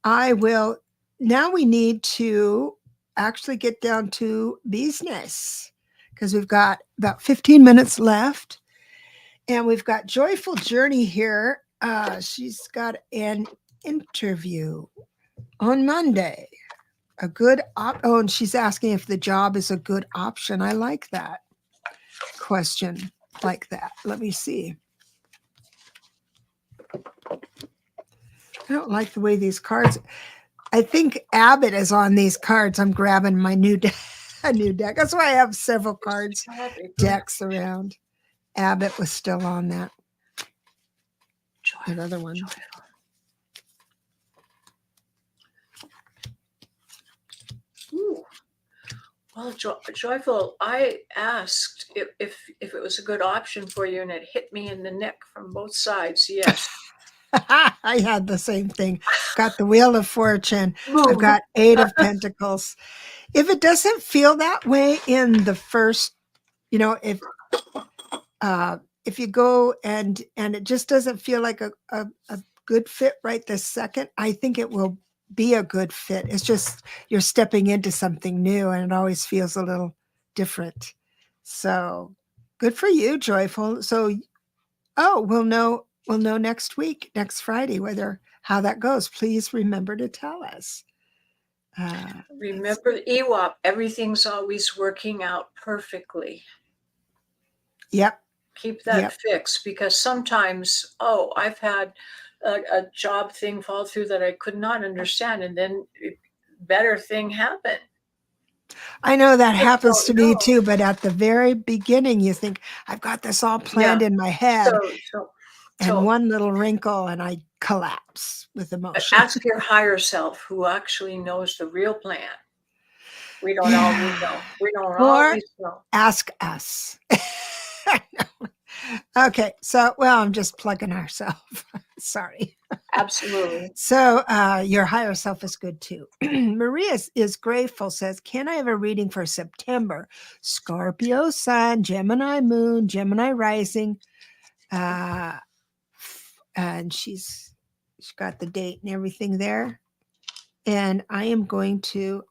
Now we need to actually get down to business because we've got about 15 minutes left. And we've got Joyful Journey here. She's got an interview on Monday. And she's asking if the job is a good option. I like that question like that. Let me see. I don't like the way these cards. I think Abbott is on these cards. I'm grabbing my new a new deck. That's why I have several cards decks around. Abbott was still on that other one. Ooh. Well, Joyful, I asked if it was a good option for you, and it hit me in the neck from both sides. Yes. I had the same thing. Got the Wheel of Fortune. I've got 8 of Pentacles. If it doesn't feel that way in the first, if you go and it just doesn't feel like a good fit right this second, I think it will be a good fit. It's just you're stepping into something new, and it always feels a little different. So good for you, Joyful. So, we'll know next week, next Friday, how that goes. Please remember to tell us. Remember, EWAP, everything's always working out perfectly. Yep. Keep that fixed, because sometimes, I've had a job thing fall through that I could not understand, and then better thing happened. I know that happens to me too, but at the very beginning, you think, I've got this all planned in my head, and one little wrinkle, and I collapse with emotion. Ask your higher self, who actually knows the real plan. We don't always know. We don't always know. Ask us. Okay, so, I'm just plugging ourselves. Sorry. Absolutely. So your higher self is good too. Maria is grateful, says, can I have a reading for September? Scorpio sun, Gemini moon, Gemini rising. And she's got the date and everything there. And I am going to,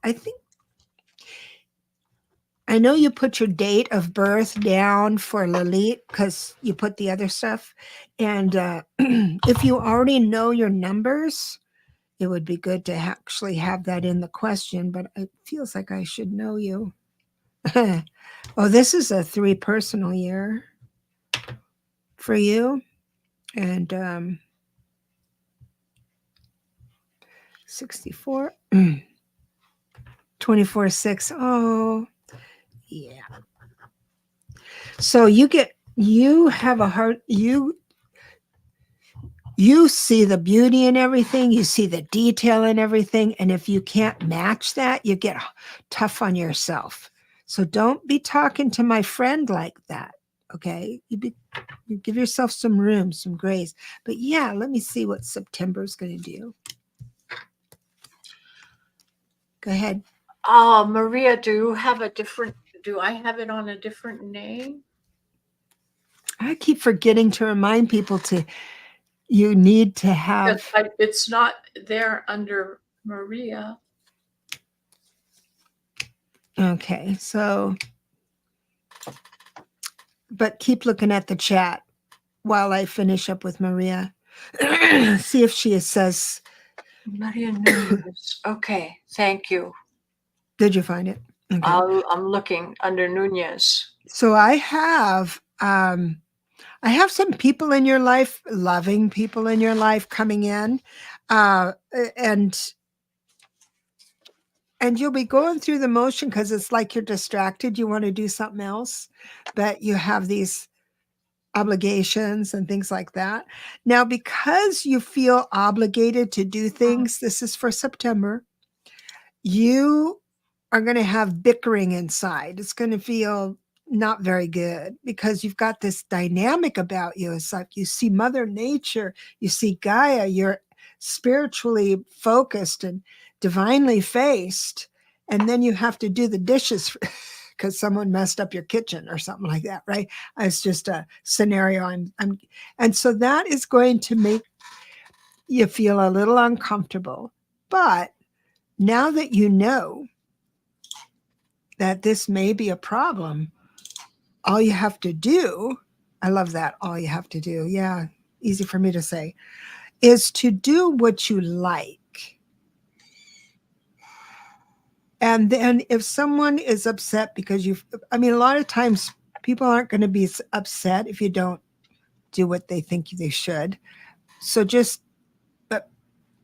I know you put your date of birth down for Lalit because you put the other stuff. And if you already know your numbers, it would be good to actually have that in the question, but it feels like I should know you. This is a 3 personal year for you. And 64, 24, 6. Oh, yeah. So you have a heart, you see the beauty in everything, you see the detail in everything, and if you can't match that, you get tough on yourself. So don't be talking to my friend like that, okay? You give yourself some room, some grace. But yeah, let me see what September's going to do. Go ahead. Maria, do I have it on a different name? I keep forgetting to remind people you need to have. It's not there under Maria. Okay, so, but keep looking at the chat while I finish up with Maria. See if she says. Maria Nunez. Okay, thank you. Did you find it? Okay. I'm looking under Nunez. So I have some people in your life, loving people in your life coming in, and you'll be going through the motion because it's like you're distracted. You want to do something else, but you have these obligations and things like that. Now, because you feel obligated to do things, this is for September, you are going to have bickering inside. It's going to feel not very good because you've got this dynamic about you. It's like you see Mother Nature, you see Gaia, you're spiritually focused and divinely faced. And then you have to do the dishes because someone messed up your kitchen or something like that, right? It's just a scenario. And so that is going to make you feel a little uncomfortable. But now that you know that this may be a problem, all you have to do, I love that, all you have to do, yeah, easy for me to say, is to do what you like. And then if someone is upset because I mean, a lot of times people aren't going to be upset if you don't do what they think they should. So but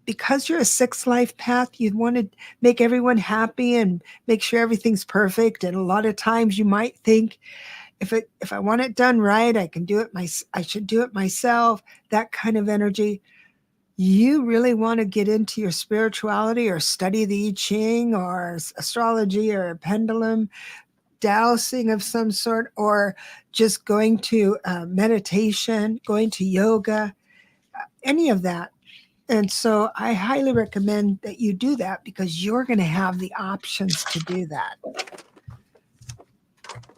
because you're a sixth life path, you want to make everyone happy and make sure everything's perfect. And a lot of times you might think, if I want it done right, I should do it myself, that kind of energy. You really want to get into your spirituality or study the I Ching or astrology or a pendulum dowsing of some sort, or just going to meditation, going to yoga, any of that. And so I highly recommend that you do that because you're going to have the options to do that.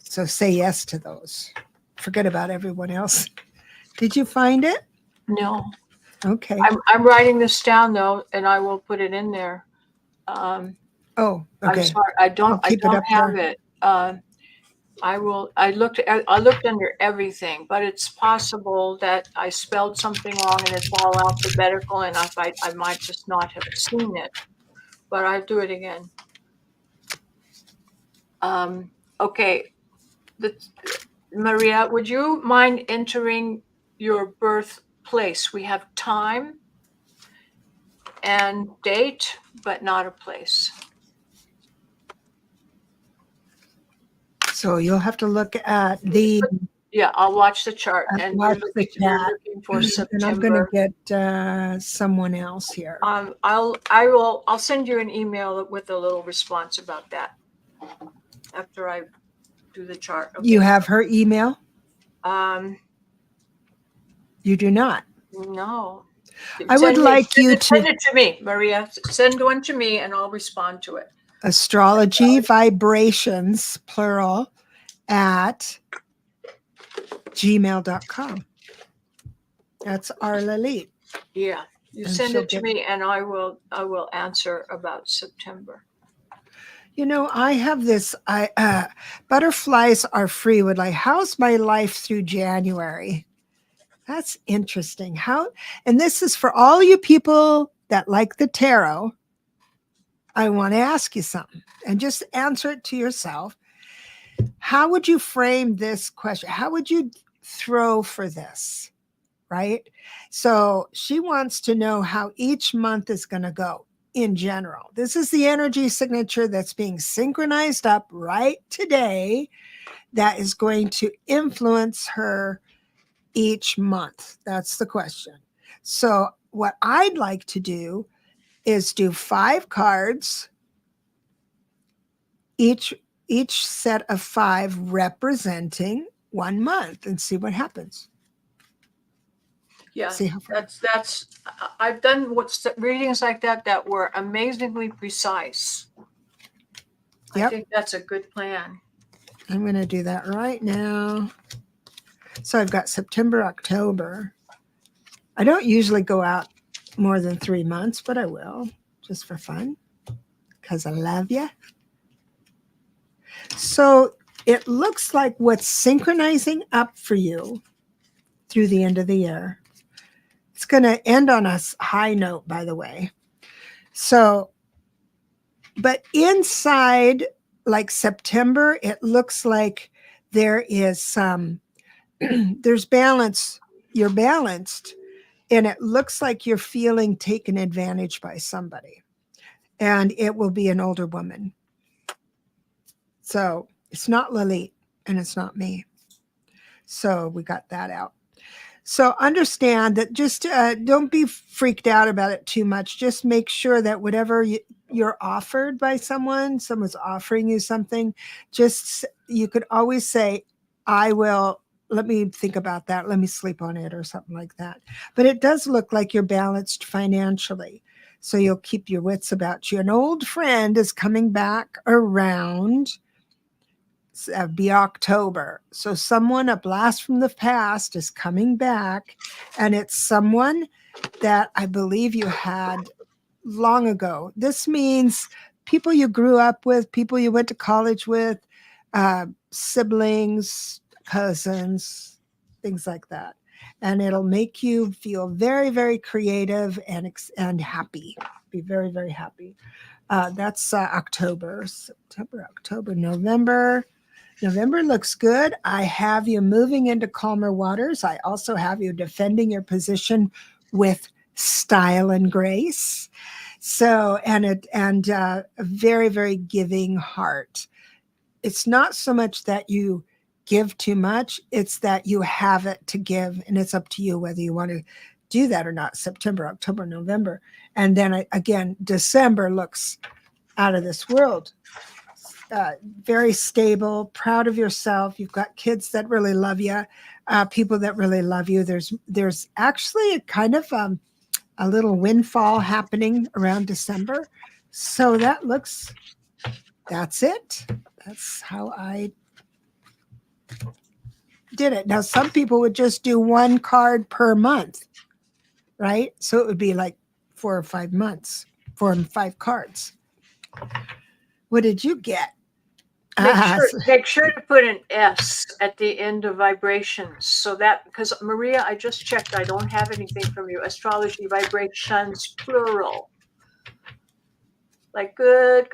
So say yes to those. Forget about everyone else. Did you find it? No. Okay. I'm writing this down though, and I will put it in there. Oh, I'm okay. sorry, I don't keep it up have there. it. I looked under everything, but it's possible that I spelled something wrong and it's all alphabetical, and I might just not have seen it. But I'll do it again. Okay. Maria, would you mind entering your birthplace? We have time and date, but not a place. So you'll have to look at the Yeah, I'll watch the chart. And watch the you're chat, looking for and I'm going to September. get someone else here. I'll send you an email with a little response about that after I do the chart. Okay. You have her email? You do not. No. I would like you send it to me, Maria. Send one to me and I'll respond to it. Astrology vibrations, plural, at gmail.com. That's our Lalit. Yeah. You And send she'll it to me and I will answer about September. You know, I have this, butterflies are free would like, how's my life through January? That's interesting. And this is for all you people that like the tarot. I want to ask you something and just answer it to yourself. How would you frame this question? How would you throw for this? Right? So she wants to know how each month is going to go in general. This is the energy signature that's being synchronized up right today that is going to influence her each month. That's the question. So what I'd like to do is do 5 cards, each set of 5 representing 1 month, and see what happens. Yeah, see how far. that's I've done readings like that were amazingly precise. Yep. I think that's a good plan. I'm going to do that right now. So I've got September, October. I don't usually go out more than 3 months, but I will just for fun because I love you. So it looks like what's synchronizing up for you through the end of the year. It's going to end on a high note, by the way. So, but inside, like September, it looks like there is some, there's balance. You're balanced, and it looks like you're feeling taken advantage by somebody, and it will be an older woman. So it's not Lalit, and it's not me. So we got that out. So understand that just don't be freaked out about it too much. Just make sure that whatever you're offered by someone's offering you something, just you could always say, I will, let me think about that. Let me sleep on it or something like that. But it does look like you're balanced financially. So you'll keep your wits about you. An old friend is coming back around be October. So someone, a blast from the past is coming back, and it's someone that I believe you had long ago. This means people you grew up with, people you went to college with, siblings, cousins, things like that. And it'll make you feel very, very creative and happy. Be very, very happy. That's October, September, October, November. November looks good. I have you moving into calmer waters. I also have you defending your position with style and grace. So, a very, very giving heart. It's not so much that you give too much, it's that you have it to give, and it's up to you whether you want to do that or not. September, October, November. And then again, December looks out of this world. Very stable, proud of yourself. You've got kids that really love you, people that really love you. There's actually a kind of a little windfall happening around December. So that's it. That's how I did it. Now, some people would just do one card per month, right? So it would be like 4 or 5 months, 4 and 5 cards. What did you get? Make sure to put an S at the end of vibrations. So that, because Maria, I just checked, I don't have anything from you. Astrology vibrations, plural. Like good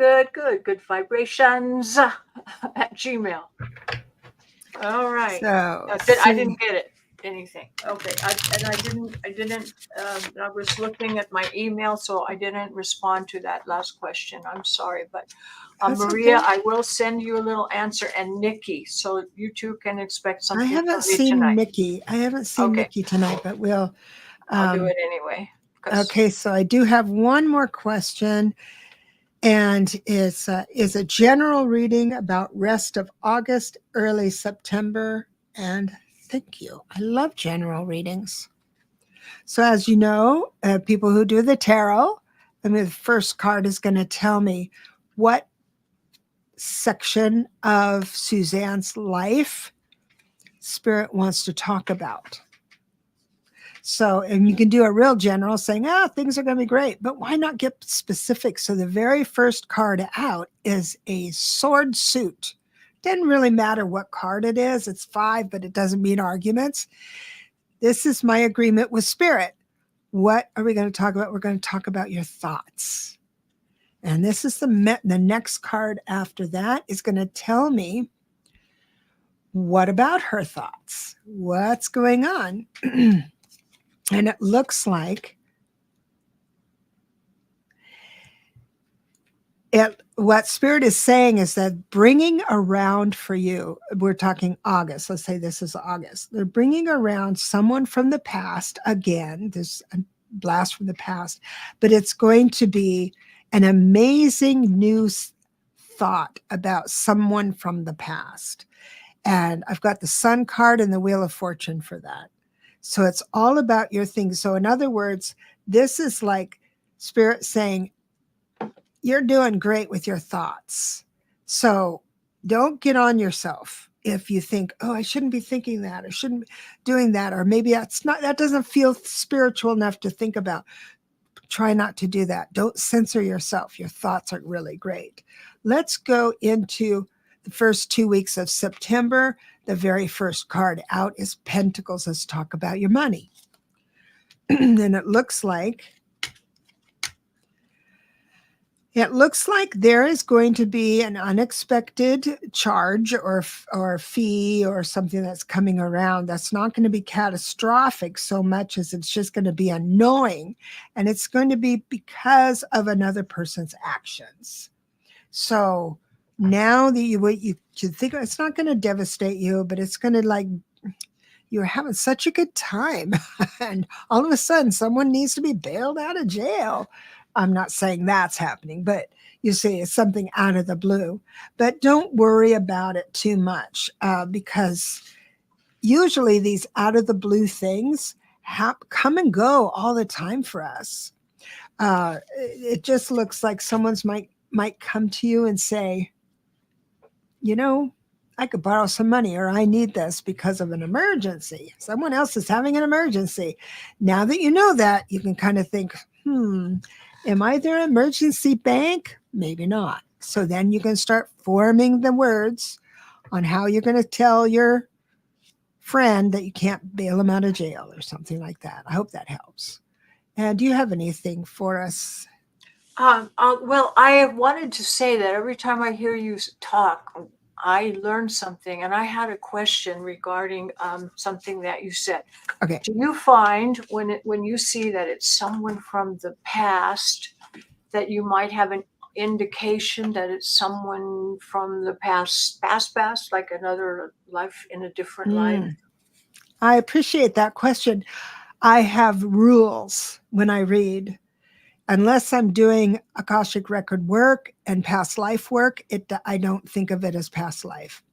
vibrations at Gmail. All right. So I didn't get it. Anything. Okay. I was looking at my email, so I didn't respond to that last question. I'm sorry, but Maria, okay. I will send you a little answer, and Nikki, so you two can expect something. I haven't seen tonight. Nikki. I haven't seen Nikki tonight, but we'll. I'll do it anyway. Okay, so I do have one more question, and it's is a general reading about rest of August, early September, and thank you. I love general readings. So as you know, people who do the tarot, the first card is going to tell me what section of Suzanne's life Spirit wants to talk about. So, and you can do a real general saying, things are going to be great, but why not get specific? So the very first card out is a sword suit. Doesn't really matter what card it is. It's 5, but it doesn't mean arguments. This is my agreement with Spirit. What are we going to talk about? We're going to talk about your thoughts. And this is the next card after that is going to tell me what about her thoughts? What's going on? And it looks like what Spirit is saying is that bringing around for you, we're talking August. Let's say this is August. They're bringing around someone from the past again. There's a blast from the past, but it's going to be an amazing new thought about someone from the past. And I've got the Sun card and the Wheel of Fortune for that. So it's all about your things. So in other words, this is like Spirit saying, you're doing great with your thoughts. So don't get on yourself if you think, I shouldn't be thinking that, or shouldn't be doing that, or maybe that doesn't feel spiritual enough to think about. Try not to do that. Don't censor yourself. Your thoughts are really great. Let's go into the first 2 weeks of September. The very first card out is Pentacles. Let's talk about your money. And it looks like there is going to be an unexpected charge or fee or something that's coming around that's not going to be catastrophic so much as it's just going to be annoying. And it's going to be because of another person's actions. So now that you should think it's not going to devastate you, but it's going to you were having such a good time, and all of a sudden someone needs to be bailed out of jail. I'm not saying that's happening, but you see, it's something out of the blue. But don't worry about it too much, because usually these out of the blue things come and go all the time for us. It just looks like someone's might come to you and say, you know, I could borrow some money, or I need this because of an emergency. Someone else is having an emergency. Now that you know that, you can kind of think, am I their emergency bank? Maybe not. So then you can start forming the words on how you're going to tell your friend that you can't bail them out of jail or something like that. I hope that helps. And do you have anything for us? Well, I have wanted to say that every time I hear you talk, I learn something, and I had a question regarding something that you said. Okay. Do you find when you see that it's someone from the past, that you might have an indication that it's someone from the past, like another life in a different life? I appreciate that question. I have rules when I read. Unless I'm doing Akashic record work and past life work, I don't think of it as past life.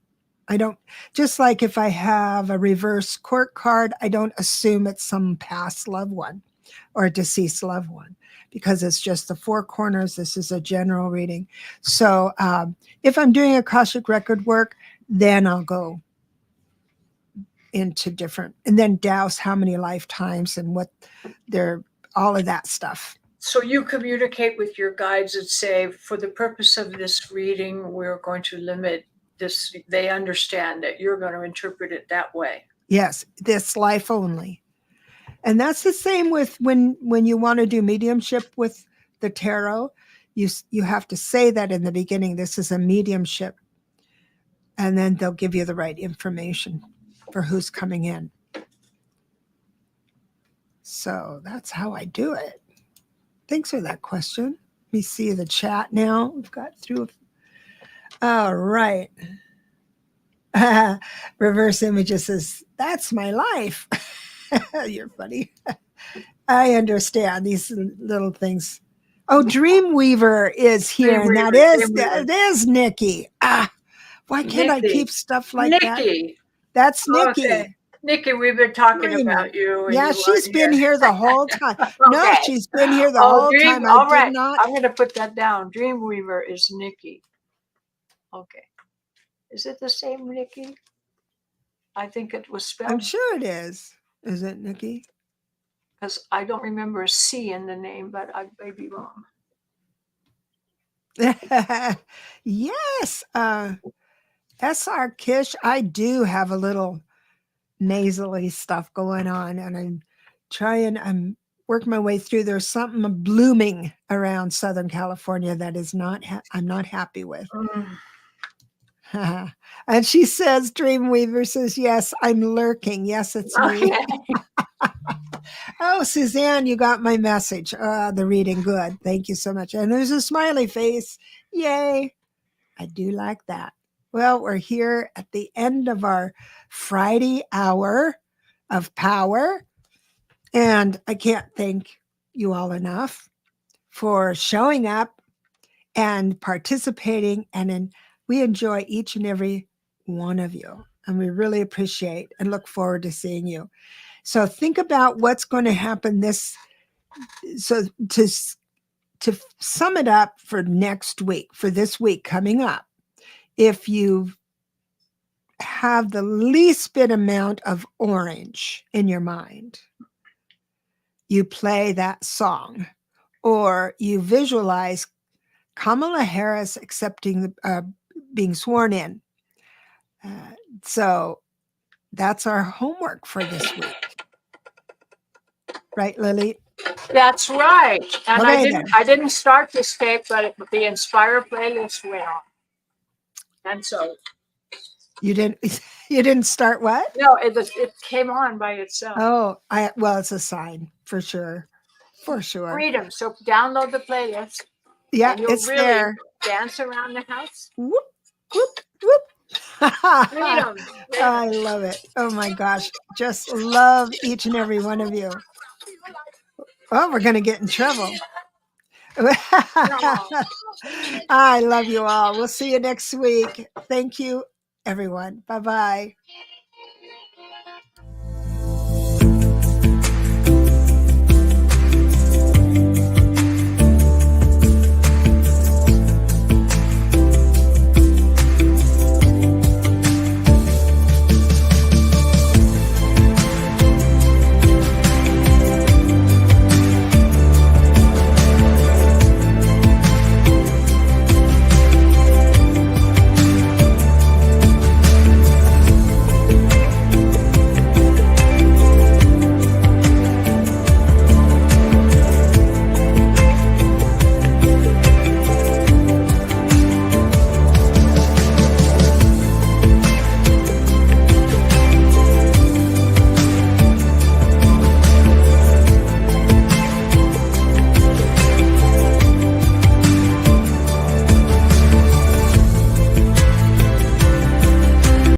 I don't, just like if I have a reverse court card, I don't assume it's some past loved one or a deceased loved one, because it's just the four corners. This is a general reading. So if I'm doing Akashic record work, then I'll go into different, and then douse how many lifetimes and what they're, all of that stuff. So you communicate with your guides and say, for the purpose of this reading, we're going to limit this. They understand that you're going to interpret it that way. Yes, this life only. And that's the same with when you want to do mediumship with the tarot. You have to say that in the beginning, this is a mediumship, and then they'll give you the right information for who's coming in. So that's how I do it. Thanks for that question. Let me see the chat now. We've got through. All right. Reverse Images says, that's my life. You're funny. I understand these little things. Oh, Dreamweaver is here, and that is Nikki. Why can't I keep stuff like that? That's Nikki. Okay. Nikki, we've been talking about you. Yeah, she's been here the whole time. No, she's been here the whole time. All right. I'm going to put that down. Dreamweaver is Nikki. Okay. Is it the same Nikki? I think it was spelled. I'm sure it is. Is it Nikki? Because I don't remember a C in the name, but I may be wrong. Yes. SR Kish, I do have a little nasally stuff going on, and I'm working my way through. There's something blooming around Southern California that is I'm not happy with. And she says, Dreamweaver says, yes, I'm lurking. Yes, it's me. Oh, Suzanne, you got my message. The reading, good. Thank you so much. And there's a smiley face. Yay. I do like that. Well, we're here at the end of our Friday hour of power. And I can't thank you all enough for showing up and participating. And we enjoy each and every one of you. And we really appreciate and look forward to seeing you. So think about what's going to happen so to sum it up for next week, for this week coming up, if you have the least bit amount of orange in your mind, you play that song, or you visualize Kamala Harris being sworn in. So that's our homework for this week. Right, Lalit? That's right. And okay, I didn't start this tape, but the Inspire playlist went on. And so you didn't start what? No, it came on by itself. Oh, well, it's a sign for sure. For sure. Freedom. So download the playlist. Yeah, it's really there. Dance around the house. Whoop, whoop, whoop. Freedom. I love it. Oh my gosh. Just love each and every one of you. Oh, we're going to get in trouble. I love you all. We'll see you next week. Thank you, everyone. Bye bye.